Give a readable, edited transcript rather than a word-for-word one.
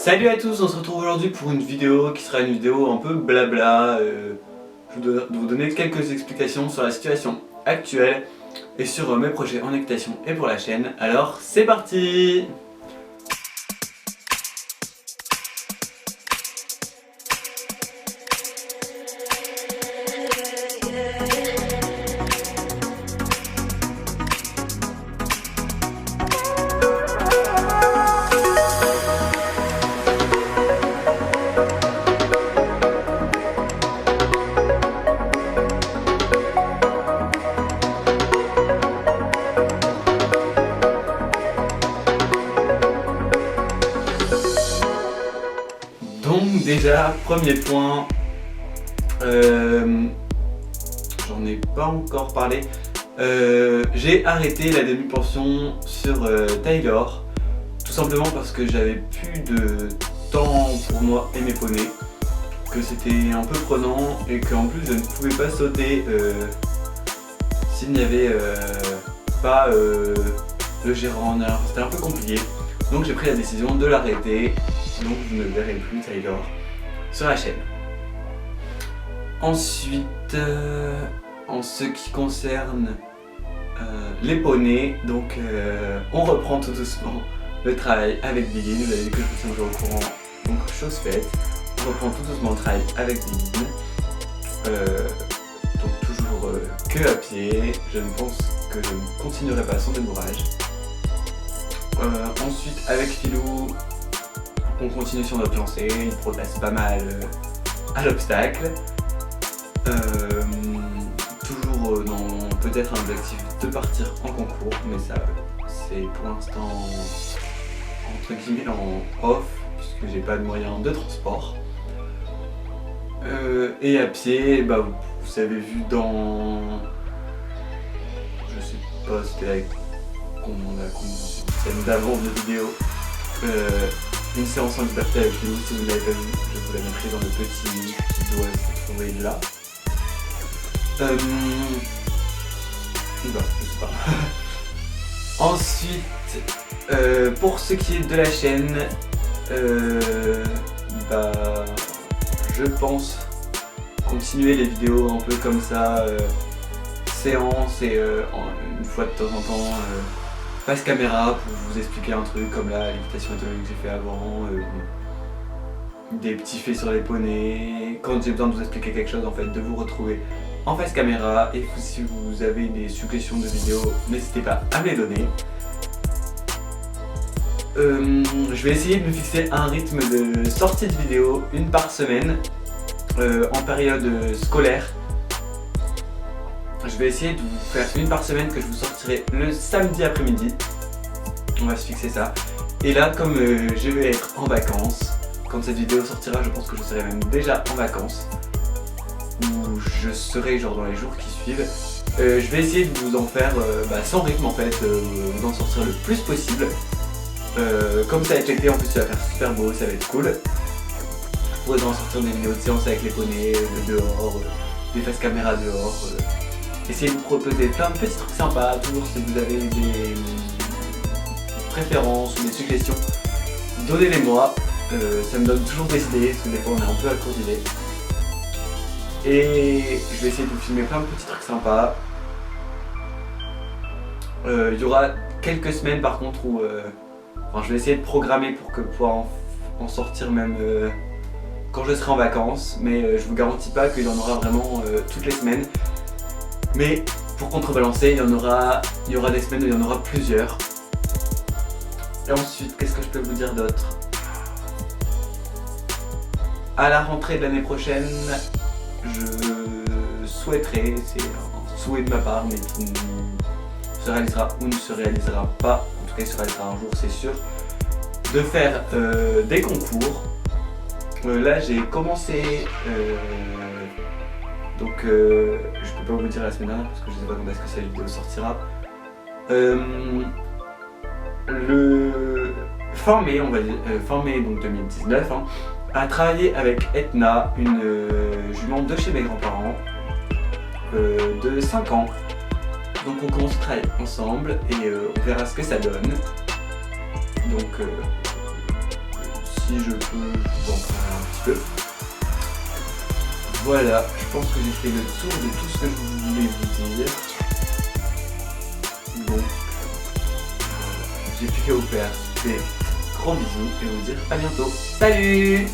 Salut à tous, on se retrouve aujourd'hui pour une vidéo qui sera une vidéo un peu blabla. Je vais vous donner quelques explications sur la situation actuelle et sur mes projets en équitation et pour la chaîne. Alors c'est parti! Donc déjà, premier point, j'en ai pas encore parlé, j'ai arrêté la demi-pension sur Taylor, tout simplement parce que j'avais plus de temps pour moi et mes poneys, que c'était un peu prenant et qu'en plus je ne pouvais pas sauter s'il n'y avait pas le gérant en heure, c'était un peu compliqué. Donc j'ai pris la décision de l'arrêter, donc vous ne verrez plus Taylor sur la chaîne. Ensuite, en ce qui concerne les poneys, donc on reprend tout doucement le travail avec Begin. Vous avez vu que je vous tiens toujours au courant, donc chose faite. On reprend tout doucement le travail avec Begin. Donc toujours que à pied. Je ne pense que je ne continuerai pas sans débourrage. Ensuite avec Philou, on continue sur notre lancée, il progresse pas mal à l'obstacle. Toujours dans peut-être un objectif de partir en concours, mais ça c'est pour l'instant entre guillemets en off, puisque j'ai pas de moyen de transport. Et à pied, bah, vous avez vu dans... je sais pas, c'était avec scène d'avant de vidéo, une séance en liberté avec Philou. Si vous ne l'avez pas vu, je vous la mettrai dans le petit qui doit se trouver là. Bah, je sais pas. Ensuite, pour ce qui est de la chaîne, bah, je pense continuer les vidéos un peu comme ça, séance et une fois de temps en temps face caméra pour vous expliquer un truc comme la lévitation autonome que j'ai fait avant, des petits faits sur les poneys, quand j'ai besoin de vous expliquer quelque chose en fait, de vous retrouver en face caméra. Et si vous avez des suggestions de vidéos, n'hésitez pas à me les donner. Je vais essayer de me fixer un rythme de sortie de vidéos, une par semaine, en période scolaire. Je vais essayer de vous faire une par semaine que je vous sortirai le samedi après-midi. On va se fixer ça. Et là, comme je vais être en vacances, quand cette vidéo sortira, je pense que je serai même déjà en vacances, ou je serai genre dans les jours qui suivent. Je vais essayer de vous en faire sans rythme en fait, vous en sortir le plus possible. Comme ça avec l'été, en plus ça va faire super beau, ça va être cool. Je pourrais en sortir des vidéos de séance avec les poneys, de dehors, des faces caméra dehors. Essayez de vous proposer plein de petits trucs sympas, toujours si vous avez des préférences ou des suggestions, donnez-les moi, ça me donne toujours des idées, parce que des fois on est un peu à court d'idées. Et je vais essayer de vous filmer plein de petits trucs sympas. Il y aura quelques semaines par contre où je vais essayer de programmer pour pouvoir en sortir même quand je serai en vacances, mais je vous garantis pas qu'il y en aura vraiment toutes les semaines. Mais pour contrebalancer, il y aura des semaines où il y en aura plusieurs. Et ensuite, qu'est-ce que je peux vous dire d'autre? À la rentrée de l'année prochaine, je souhaiterais, c'est un souhait de ma part, mais qui se réalisera ou ne se réalisera pas, en tout cas il se réalisera un jour c'est sûr, de faire des concours. Là j'ai commencé, donc je peux pas vous dire la semaine dernière parce que je sais pas quand est-ce que cette vidéo sortira. Le fin mai, on va dire, fin mai donc 2019, à travailler avec Etna, une jument de chez mes grands-parents, de 5 ans. Donc on commence à travailler ensemble et on verra ce que ça donne. Donc si je peux, je vous en parler un petit peu. Voilà, je pense que j'ai fait le tour de tout ce que je voulais vous dire. Donc, j'ai plus qu'à vous faire des gros bisous et vous dire à bientôt. Salut!